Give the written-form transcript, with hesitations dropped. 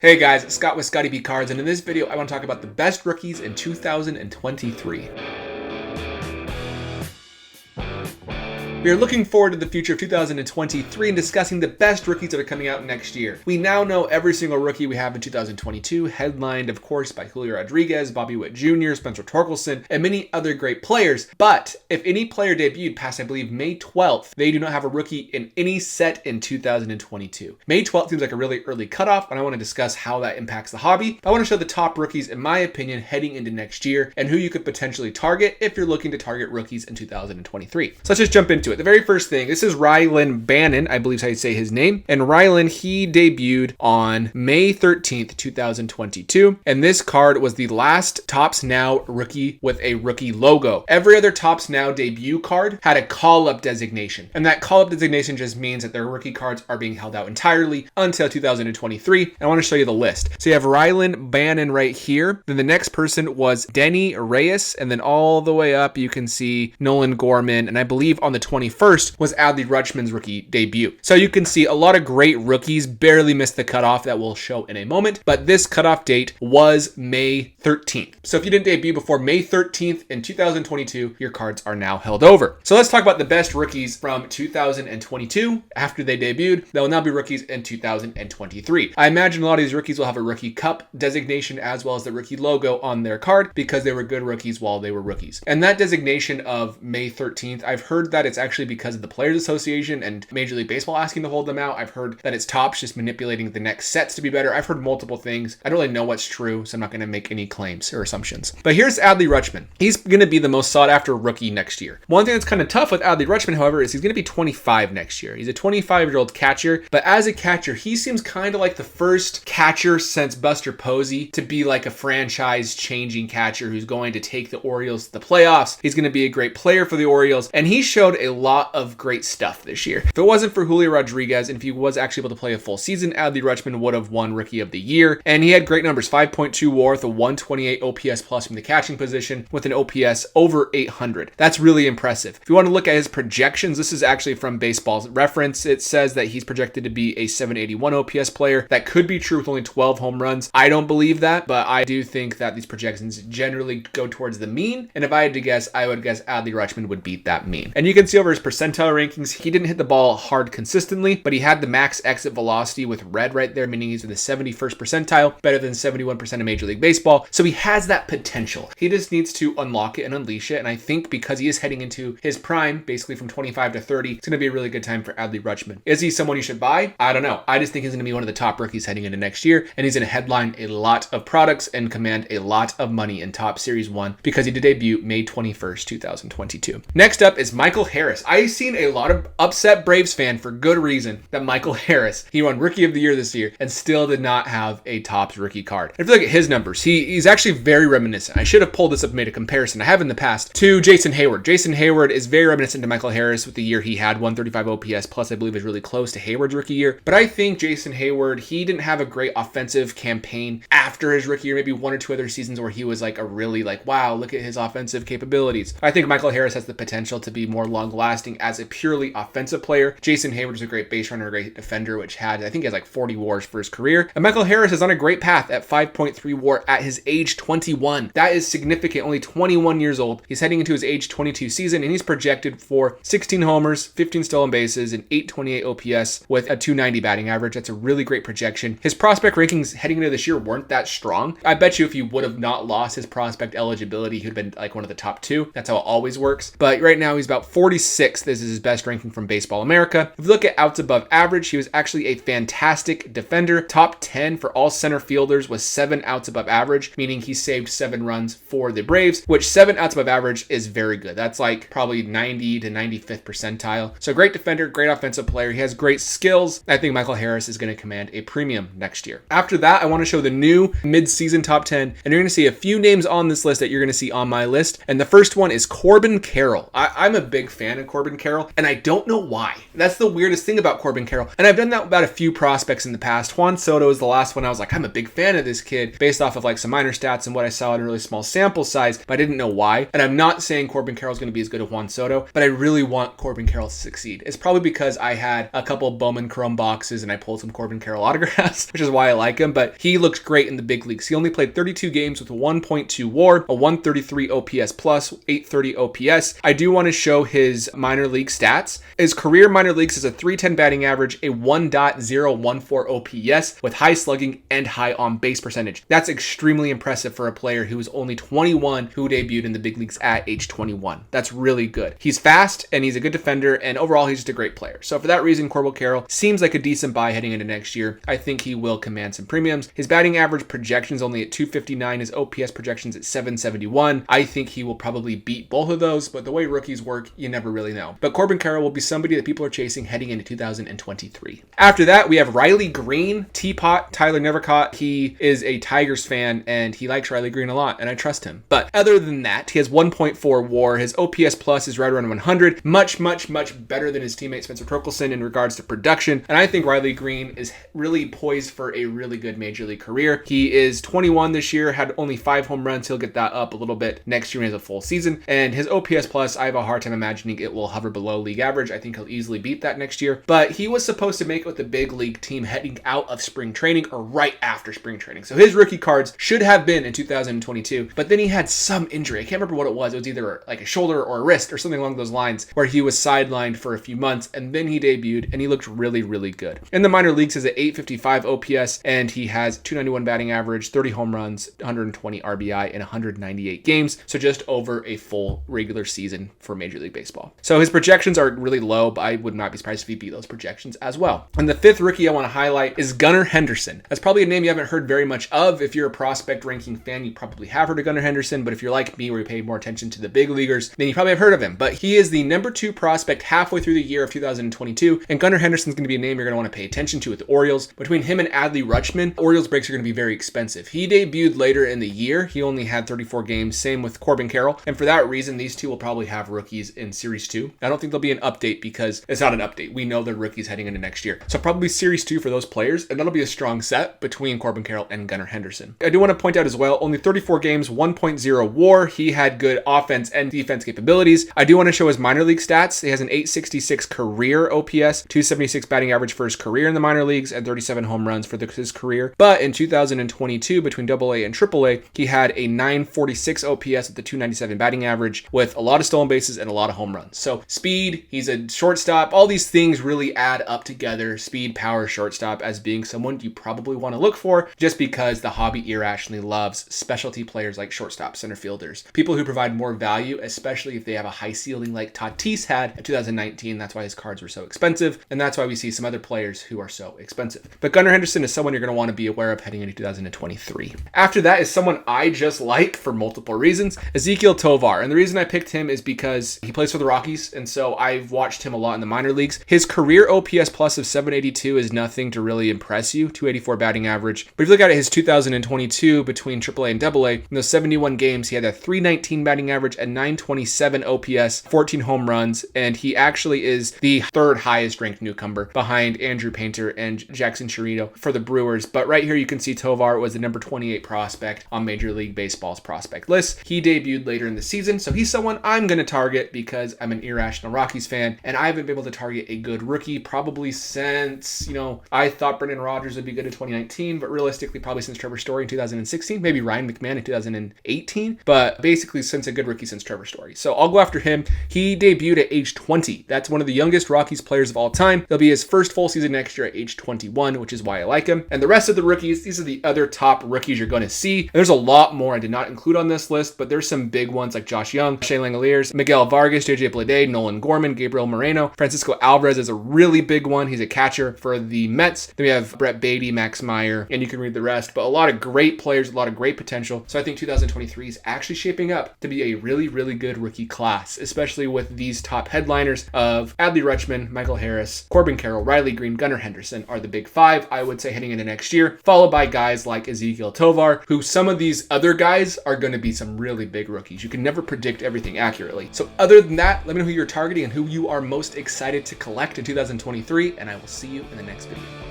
Hey guys, it's Scott with Scottie B Cards, and in this video I want to talk about the best rookies in 2023. We are looking forward to the future of 2023 and discussing the best rookies that are coming out next year. We now know every single rookie we have in 2022, headlined of course by Julio Rodriguez, Bobby Witt Jr., Spencer Torkelson, and many other great players. But if any player debuted past, I believe, May 12th, they do not have a rookie in any set in 2022. May 12th seems like a really early cutoff, and I want to discuss how that impacts the hobby. I want to show the top rookies, in my opinion, heading into next year, and who you could potentially target if you're looking to target rookies in 2023. So let's just jump into it. The very first thing, this is Rylan Bannon, I believe is how you say his name. And Rylan, he debuted on May 13th, 2022. And this card was the last Topps Now rookie with a rookie logo. Every other Topps Now debut card had a call-up designation. And that call-up designation just means that their rookie cards are being held out entirely until 2023. And I want to show you the list. So you have Rylan Bannon right here. Then the next person was Denny Reyes. And then all the way up, you can see Nolan Gorman. And I believe on the 21st was Adley Rutschman's rookie debut. So you can see a lot of great rookies barely missed the cutoff that we'll show in a moment, but this cutoff date was May 13th. So if you didn't debut before May 13th in 2022, your cards are now held over. So let's talk about the best rookies from 2022 after they debuted. They will now be rookies in 2023. I imagine a lot of these rookies will have a rookie cup designation as well as the rookie logo on their card because they were good rookies while they were rookies. And that designation of May 13th, I've heard that it's actually because of the Players Association and Major League Baseball asking to hold them out. I've heard that it's Topps just manipulating the next sets to be better. I've heard multiple things. I don't really know what's true, so I'm not going to make any claims or assumptions. But here's Adley Rutschman. He's going to be the most sought after rookie next year. One thing that's kind of tough with Adley Rutschman, however, is he's going to be 25 next year. He's a 25-year-old catcher, but as a catcher, he seems kind of like the first catcher since Buster Posey to be like a franchise-changing catcher who's going to take the Orioles to the playoffs. He's going to be a great player for the Orioles, and he showed a lot of great stuff this year. If it wasn't for Julio Rodriguez and if he was actually able to play a full season, Adley Rutschman would have won Rookie of the Year. And he had great numbers, 5.2 WAR with a 128 OPS plus from the catching position with an OPS over 800. That's really impressive. If you want to look at his projections, this is actually from Baseball's Reference. It says that he's projected to be a 781 OPS player. That could be true with only 12 home runs. I don't believe that, but I do think that these projections generally go towards the mean. And if I had to guess, I would guess Adley Rutschman would beat that mean. And you can see over his percentile rankings, he didn't hit the ball hard consistently, but he had the max exit velocity with red right there, meaning he's in the 71st percentile, better than 71% of Major League Baseball. So he has that potential. He just needs to unlock it and unleash it. And I think because he is heading into his prime, basically from 25 to 30, it's going to be a really good time for Adley Rutschman. Is he someone you should buy? I don't know. I just think he's going to be one of the top rookies heading into next year, and he's going to headline a lot of products and command a lot of money in Topps Series 1 because he did debut May 21st, 2022. Next up is Michael Harris. I've seen a lot of upset Braves fan for good reason that Michael Harris, he won Rookie of the Year this year and still did not have a Topps rookie card. If you look at his numbers, he's actually very reminiscent. I should have pulled this up and made a comparison. I have in the past to Jason Hayward. Jason Hayward is very reminiscent to Michael Harris with the year he had 135 OPS plus, I believe is really close to Hayward's rookie year. But I think Jason Hayward, he didn't have a great offensive campaign after his rookie year, maybe one or two other seasons where he was like a really like, wow, look at his offensive capabilities. I think Michael Harris has the potential to be more long lasting as a purely offensive player. Jason Hayward is a great base runner, a great defender, which had, I think he has like 40 WARs for his career. And Michael Harris is on a great path at 5.3 WAR at his age 21. That is significant, only 21 years old. He's heading into his age 22 season, and he's projected for 16 homers, 15 stolen bases, and 828 OPS with a 290 batting average. That's a really great projection. His prospect rankings heading into this year weren't that strong. I bet you if he would have not lost his prospect eligibility, he would have been like one of the top two. That's how it always works. But right now he's about 46th. This is his best ranking from Baseball America. If you look at outs above average, he was actually a fantastic defender. Top 10 for all center fielders was 7 outs above average, meaning he saved 7 runs for the Braves, which 7 outs above average is very good. That's like probably 90 to 95th percentile. So great defender, great offensive player. He has great skills. I think Michael Harris is going to command a premium next year. After that, I want to show the new mid-season top 10, and you're going to see a few names on this list that you're going to see on my list. And the first one is Corbin Carroll. I'm a big fan fan of Corbin Carroll, and I don't know why. That's the weirdest thing about Corbin Carroll. And I've done that about a few prospects in the past. Juan Soto is the last one I was like, I'm a big fan of this kid based off of like some minor stats and what I saw in a really small sample size, but I didn't know why. And I'm not saying Corbin Carroll's going to be as good as Juan Soto, but I really want Corbin Carroll to succeed. It's probably because I had a couple Bowman Chrome boxes and I pulled some Corbin Carroll autographs, which is why I like him, but he looks great in the big leagues. He only played 32 games with a 1.2 WAR, a 133 OPS plus, 830 OPS. I do want to show his minor league stats. His career minor leagues is a 310 batting average, a 1.014 OPS with high slugging and high on base percentage. That's extremely impressive for a player who is only 21 who debuted in the big leagues at age 21. That's really good. He's fast and he's a good defender, and overall he's just a great player. So for that reason, Corbin Carroll seems like a decent buy heading into next year. I think he will command some premiums. His batting average projections only at 259, his OPS projections at 771. I think he will probably beat both of those, but the way rookies work, you never really know. But Corbin Carroll will be somebody that people are chasing heading into 2023. After that, we have Riley Greene, Teapot, Tyler Nevercott. He is a Tigers fan and he likes Riley Greene a lot, and I trust him. But other than that, he has 1.4 WAR. His OPS plus is right around 100. Much better than his teammate Spencer Torkelson in regards to production. And I think Riley Greene is really poised for a really good major league career. He is 21 this year, had only 5 home runs. He'll get that up a little bit next year when he has a full season. And his OPS plus, I have a hard time imagining it will hover below league average. I think he'll easily beat that next year. But he was supposed to make it with the big league team heading out of spring training or right after spring training. So his rookie cards should have been in 2022, but then he had some injury. I can't remember what it was. It was either like a shoulder or a wrist or something along those lines where he was sidelined for a few months, and then he debuted and he looked really good. In the minor leagues, he has an 855 OPS and he has 291 batting average, 30 home runs, 120 RBI in 198 games. So just over a full regular season for Major League Baseball. So his projections are really low, but I would not be surprised if he beat those projections as well. And the fifth rookie I want to highlight is Gunnar Henderson. That's probably a name you haven't heard very much of. If you're a prospect ranking fan, you probably have heard of Gunnar Henderson, but if you're like me where you pay more attention to the big leaguers, then you probably have heard of him. But he is the number 2 prospect halfway through the year of 2022, and Gunnar Henderson's going to be a name you're going to want to pay attention to with the Orioles. Between him and Adley Rutschman, Orioles breaks are going to be very expensive. He debuted later in the year. He only had 34 games, same with Corbin Carroll, and for that reason, these two will probably have rookies in Series 2. I don't think there'll be an update because it's not an update. We know they're rookies heading into next year. So probably Series 2 for those players, and that'll be a strong set between Corbin Carroll and Gunnar Henderson. I do want to point out as well, only 34 games, 1.0 WAR. He had good offense and defense capabilities. I do want to show his minor league stats. He has an 866 career OPS, 276 batting average for his career in the minor leagues, and 37 home runs for his career. But in 2022, between AA and AAA, he had a 946 OPS with the 297 batting average with a lot of stolen bases and a lot of home runs. So speed, he's a shortstop. All these things really add up together. Speed, power, shortstop as being someone you probably want to look for just because the hobby irrationally loves specialty players like shortstop, center fielders, people who provide more value, especially if they have a high ceiling like Tatis had in 2019. That's why his cards were so expensive, and that's why we see some other players who are so expensive. But Gunnar Henderson is someone you're going to want to be aware of heading into 2023. After that is someone I just like for multiple reasons, Ezequiel Tovar. And the reason I picked him is because he plays for the Rockies, and so I've watched him a lot in the minor leagues. His career OPS plus of 782 is nothing to really impress you, 284 batting average. But if you look at it, his 2022 between AAA and AA, in those 71 games, he had a 319 batting average, a 927 OPS, 14 home runs, and he actually is the third highest ranked newcomer behind Andrew Painter and Jackson Chirino for the Brewers. But right here you can see Tovar was the number 28 prospect on Major League Baseball's prospect list. He debuted later in the season, so he's someone I'm going to target because I'm an irrational Rockies fan, and I haven't been able to target a good rookie probably since, I thought Brendan Rodgers would be good in 2019, but realistically probably since Trevor Story in 2016, maybe Ryan McMahon in 2018, but basically since a good rookie since Trevor Story. So I'll go after him. He debuted at age 20. That's one of the youngest Rockies players of all time. It'll be his first full season next year at age 21, which is why I like him. And the rest of the rookies, these are the other top rookies you're going to see. And there's a lot more I did not include on this list, but there's some big ones like Josh Young, Shane Langoliers, Miguel Vargas, JJ Bleday, Nolan Gorman, Gabriel Moreno. Francisco Alvarez is a really big one. He's a catcher for the Mets. Then we have Brett Beatty, Max Meyer, and you can read the rest, but a lot of great players, a lot of great potential. So I think 2023 is actually shaping up to be a really good rookie class, especially with these top headliners of Adley Rutschman, Michael Harris, Corbin Carroll, Riley Greene, Gunnar Henderson are the big 5, I would say, heading into next year, followed by guys like Ezequiel Tovar, who some of these other guys are going to be some really big rookies. You can never predict everything accurately. So other than that, Let me know who you're targeting and who you are most excited to collect in 2023, and I will see you in the next video.